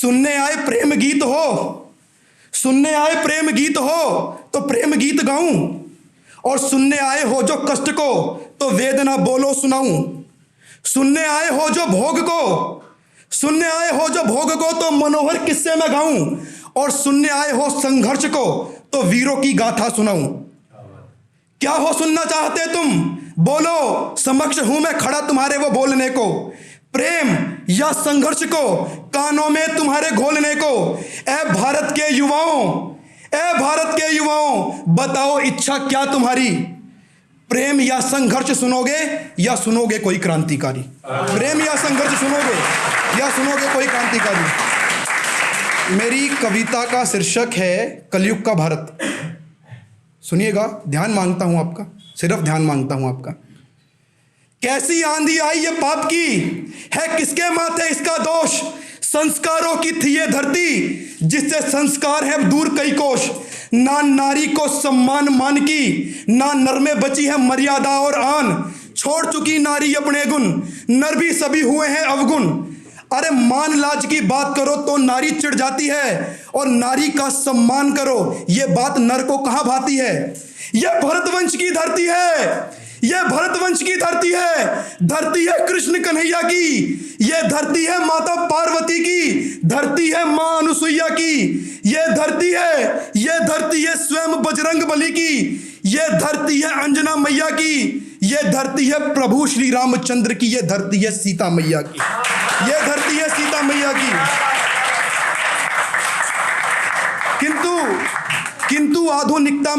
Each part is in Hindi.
सुनने आए प्रेम गीत हो, सुनने आए प्रेम गीत हो तो प्रेम गीत गाऊं, और सुनने आए हो जो कष्ट को तो वेदना बोलो सुनाऊं। सुनने आए हो जो भोग को, सुनने आए हो जो भोग को तो मनोहर किस्से में गाऊं, और सुनने आए हो संघर्ष को तो वीरों की गाथा सुनाऊं। क्या हो सुनना चाहते तुम, बोलो, समक्ष हूं मैं खड़ा तुम्हारे वो बोलने को। प्रेम या संघर्ष को कानों में तुम्हारे घोलने को। ए भारत के युवाओं, ए भारत के युवाओं, बताओ इच्छा क्या तुम्हारी। प्रेम या संघर्ष सुनोगे या सुनोगे कोई क्रांतिकारी। प्रेम या संघर्ष सुनोगे या सुनोगे कोई क्रांतिकारी। मेरी कविता का शीर्षक है कलयुग का भारत। सुनिएगा, ध्यान मांगता हूं आपका, सिर्फ ध्यान मांगता हूं आपका। कैसी आंधी आई ये पाप की, है किसके माथे इसका दोष। संस्कारों की थी ये धरती, जिससे संस्कार है दूर कई कोश। ना नारी को सम्मान मान की, ना नर में बची है मर्यादा और आन। छोड़ चुकी नारी अपने गुण, नर भी सभी हुए हैं अवगुण। अरे मान लाज की बात करो तो नारी चिढ़ जाती है, और नारी का सम्मान करो ये बात नर को कहां भाती है। यह भरतवंश की धरती है, यह भरतवंश की धरती है, धरती है कृष्ण कन्हैया की। यह धरती है माता पार्वती की, धरती है मां अनुसुईया की। यह धरती है, यह धरती है स्वयं बजरंग बली की। यह धरती है अंजना मैया की। यह धरती है प्रभु श्री रामचंद्र की। यह धरती है सीता मैया की। यह धरती है सीता मैया की। किंतु आधुनिकता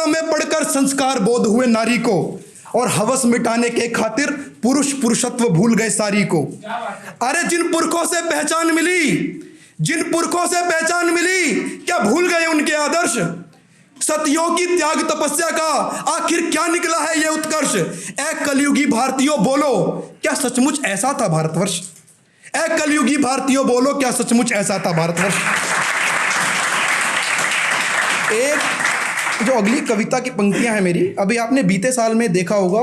में पढ़कर संस्कार बोध हुए नारी को, और हवस मिटाने के खातिर पुरुष पुरुषत्व भूल गए सारी को। अरे जिन पुरखों से पहचान मिली, क्या भूल गए उनके आदर्श। सतियों की त्याग तपस्या का आखिर क्या निकला है ये उत्कर्ष। ए कलयुगी भारतीयों बोलो, क्या सचमुच ऐसा था भारतवर्ष। ए कलयुगी भारतीयों बोलो, क्या सचमुच ऐसा था भारतवर्ष। एक जो अगली कविता की पंक्तियां हैं मेरी, अभी आपने बीते साल में देखा होगा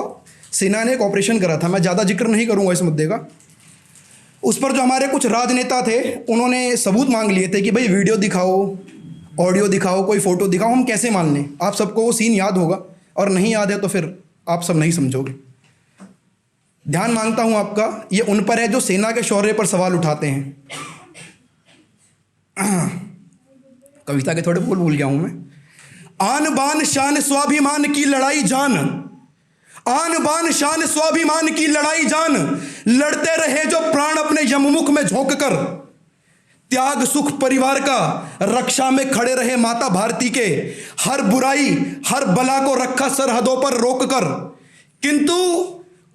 सेना ने एक ऑपरेशन करा था। मैं ज़्यादा जिक्र नहीं करूंगा इस मुद्दे का। उस पर जो हमारे कुछ राजनेता थे उन्होंने सबूत मांग लिए थे कि भाई वीडियो दिखाओ, ऑडियो दिखाओ, कोई फोटो दिखाओ, हम कैसे मान लें। आप सबको वो सीन याद होगा, और नहीं याद है तो फिर आप सब नहीं समझोगे। ध्यान मांगता हूं आपका, ये उन पर है जो सेना के शौर्य पर सवाल उठाते हैं। कविता के थोड़े बोल भूल गया हूं मैं। आन बान शान स्वाभिमान की लड़ाई जान, आन बान शान स्वाभिमान की लड़ाई जान, लड़ते रहे जो प्राण अपने यममुख में झोंक कर। त्याग सुख परिवार का, रक्षा में खड़े रहे माता भारती के। हर बुराई हर बला को रखा सरहदों पर रोक कर। किंतु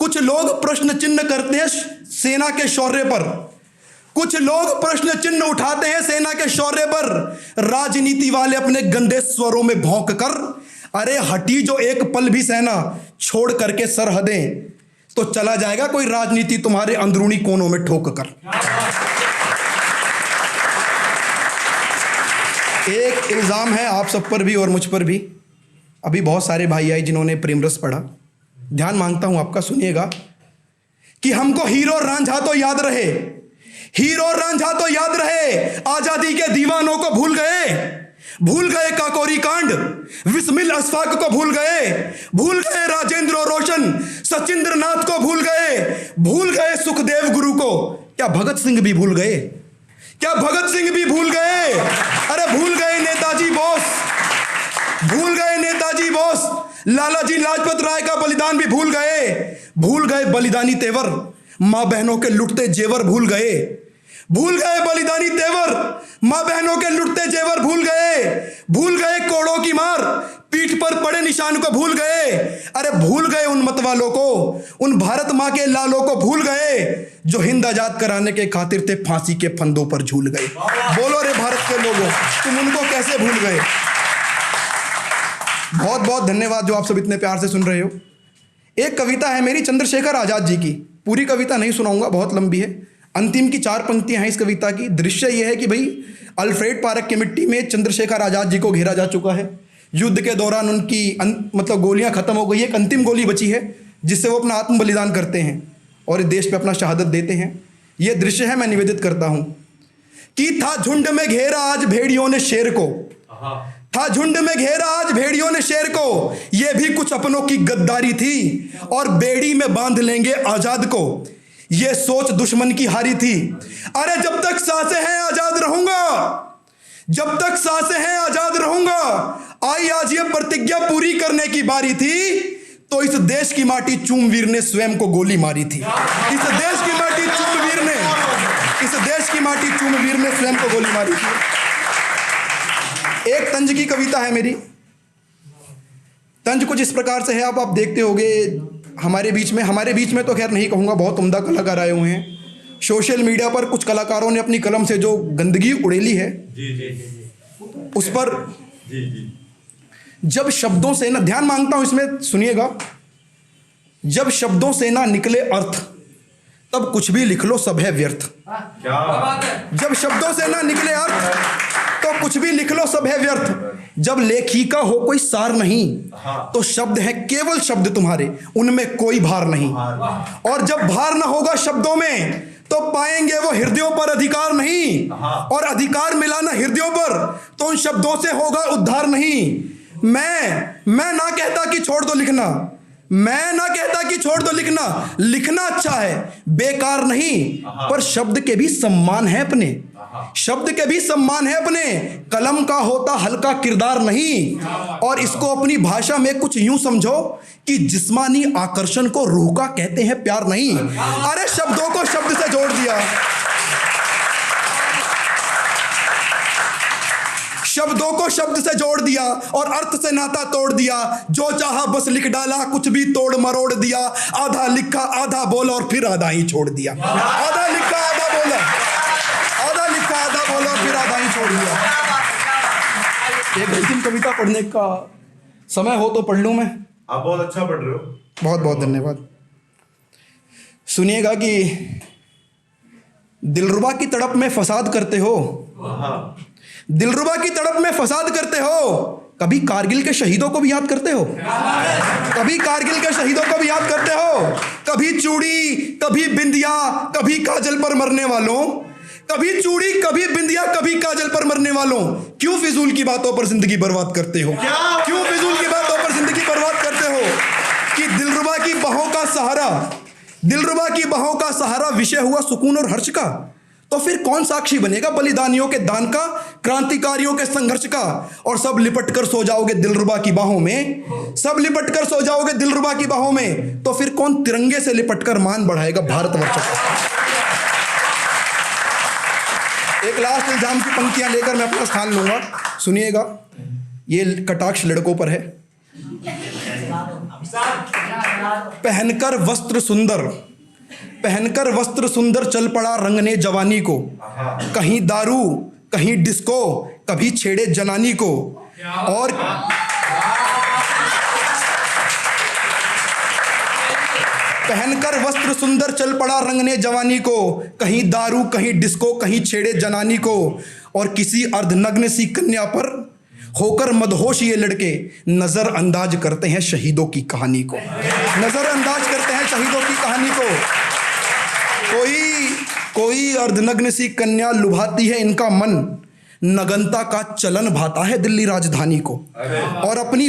कुछ लोग प्रश्न चिन्ह करते हैं सेना के शौर्य पर, कुछ लोग प्रश्न चिन्ह उठाते हैं सेना के शौर्य पर। राजनीति वाले अपने गंदे स्वरों में भौंक कर, अरे हटी जो एक पल भी सेना छोड़ करके सरहदें, तो चला जाएगा कोई राजनीति तुम्हारे अंदरूनी कोनों में ठोक कर। एक इल्जाम है आप सब पर भी और मुझ पर भी। अभी बहुत सारे भाई आए जिन्होंने प्रेम रस पढ़ा। ध्यान मांगता हूं आपका, सुनिएगा कि हमको हीरो रांझा तो याद रहे, हीरो रांझा तो याद रहे। आजादी के दीवानों को भूल गए काकोरी कांड, विस्मिल अशफाक को भूल गए राजेंद्र रोशन, सचिंद्र नाथ को भूल गए सुखदेव गुरु को। क्या भगत सिंह भी भूल गए? क्या भगत सिंह भी भूल गए? अरे भूल गए नेताजी बोस, लालाजी लाजपत राय का बलिदान भी भूल गए बलिदानी तेवर। मां बहनों के लुटते जेवर भूल गए बलिदानी तेवर। मां बहनों के लुटते जेवर भूल गए कोड़ों की मार, पीठ पर पड़े निशान को भूल गए। अरे भूल गए उन मतवालों को, उन भारत मां के लालों को भूल गए जो हिंद आजाद कराने के खातिर थे फांसी के फंदों पर झूल गए। बोलो रे भारत के लोगों, तुम उनको कैसे भूल गए। बहुत बहुत धन्यवाद जो आप सब इतने प्यार से सुन रहे हो। एक कविता है मेरी चंद्रशेखर आजाद जी की। पूरी कविता नहीं सुनाऊंगा, बहुत लंबी है। अंतिम की 4 पंक्तियां हैं इस कविता की। दृश्य यह है कि भाई अल्फ्रेड पार्क की मिट्टी में चंद्रशेखर आजाद जी को घेरा जा चुका है। युद्ध के दौरान उनकी मतलब गोलियां खत्म हो गई, एक अंतिम गोली बची है जिससे वो अपना आत्म बलिदान करते हैं और देश पे अपना शहादत देते हैं। ये दृश्य है, मैं निवेदित करता हूं कि था झुंड में घेरा आज भेड़ियों ने शेर को, था झुंड में घेरा आज भेड़ियों ने शेर को, ये भी कुछ अपनों की गद्दारी थी और बेड़ी में बांध लेंगे आजाद को, ये सोच दुश्मन की हारी थी। अरे जब तक सांसें हैं आजाद रहूंगा, जब तक सांसें हैं आजाद रहूंगा। आई आज ये प्रतिज्ञा पूरी करने की बारी थी, तो इस देश की माटी चूमवीर ने स्वयं को गोली मारी थी। इस देश की माटी चूमवीर ने, इस देश की माटी चूमवीर ने स्वयं को गोली मारी थी। एक तंज की कविता है मेरी। तंज कुछ इस प्रकार से है, आप देखते होंगे हमारे बीच में तो खैर नहीं कहूँगा, बहुत उम्दा कलाकार आए हुए हैं। सोशल मीडिया पर कुछ कलाकारों ने अपनी कलम से जो गंदगी उड़ेली है उस पर जब शब्दों से ना, ध्यान मांगता हूं इसमें, सुनिएगा, जब शब्दों से ना निकले अर्थ तब कुछ भी लिख लो सब है व्यर्थ। जब शब्दों से ना निकले अर्थ तो कुछ भी लिख लो सब है व्यर्थ। जब लेखिका हो कोई सार नहीं तो शब्द है केवल शब्द तुम्हारे, उनमें कोई भार नहीं। और जब भार ना होगा शब्दों में तो पाएंगे वो हृदयों पर अधिकार नहीं, और अधिकार मिलाना हृदयों पर तो उन शब्दों से होगा उद्धार नहीं। मैं ना कहता कि छोड़ दो लिखना, मैं ना कहता कि छोड़ दो लिखना, लिखना अच्छा है बेकार नहीं, पर शब्द के भी सम्मान है अपने, शब्द के भी सम्मान है अपने। कलम का होता हल्का किरदार नहीं, और इसको अपनी भाषा में कुछ यूं समझो कि जिस्मानी आकर्षण को रूह का कहते हैं प्यार नहीं। अरे शब्दों को शब्द से जोड़ दिया, शब्दों को शब्द से जोड़ दिया और अर्थ से नाता तोड़ दिया। जो चाहा बस लिख डाला, कुछ भी तोड़ मरोड़ दिया। आधा लिखा आधा बोला और फिर आधा ही छोड़ दिया। आधा लिखा आधा बोला, आधा लिखा आधा बोला और फिर आधा ही छोड़ दिया। एक अंतिम कविता पढ़ने का समय हो तो पढ़ लूं मैं। आप बहुत अच्छा पढ़ रहे हो, बहुत बहुत धन्यवाद। सुनिएगा कि दिलरुबा की तड़प में फसाद करते हो, दिलरुबा की तड़प में फसाद करते हो, कभी कारगिल के शहीदों को भी याद करते हो, कभी कारगिल के शहीदों को भी याद करते हो। कभी चूड़ी कभी बिंदिया कभी काजल पर मरने वालों, कभी चूड़ी कभी बिंदिया कभी काजल पर मरने वालों, क्यों फिजूल की बातों पर जिंदगी बर्बाद करते हो, क्यों फिजूल की बातों पर जिंदगी बर्बाद करते हो। कि दिलरुबा की बाहों का सहारा, दिलरुबा की बाहों का सहारा विषय हुआ सुकून और हर्ष का, तो फिर कौन साक्षी बनेगा बलिदानियों के दान का, क्रांतिकारियों के संघर्ष का। और सब लिपट कर सो जाओगे दिलरुबा की बाहों में, सब लिपट कर सो जाओगे दिलरुबा की बाहों में, तो फिर कौन तिरंगे से लिपट कर मान बढ़ाएगा भारतवर्ष का। एक लास्ट इल्जाम की पंक्तियां लेकर मैं अपना स्थान लूंगा, सुनिएगा। ये कटाक्ष लड़कों पर है। पहनकर वस्त्र सुंदर, पहनकर वस्त्र सुंदर चल पड़ा रंगने जवानी को, कहीं दारू कहीं डिस्को कभी छेड़े जनानी को। और पहनकर वस्त्र सुंदर चल पड़ा रंगने जवानी को, कहीं दारू कहीं डिस्को कहीं छेड़े जनानी को। और किसी अर्धनग्न सी कन्या पर होकर मदहोश ये लड़के नजरअंदाज करते हैं शहीदों की कहानी को, नजरअंदाज करते हैं शहीदों की कहानी को। कोई अर्धनग्न सी कन्या लुभाती है इनका मन, नगनता का चलन भाता है दिल्ली राजधानी को। और अपनी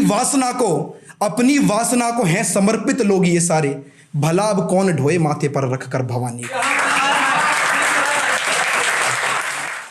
वासना को हैं समर्पित लोग ये सारे, भला अब कौन ढोए माथे पर रखकर भवानी को।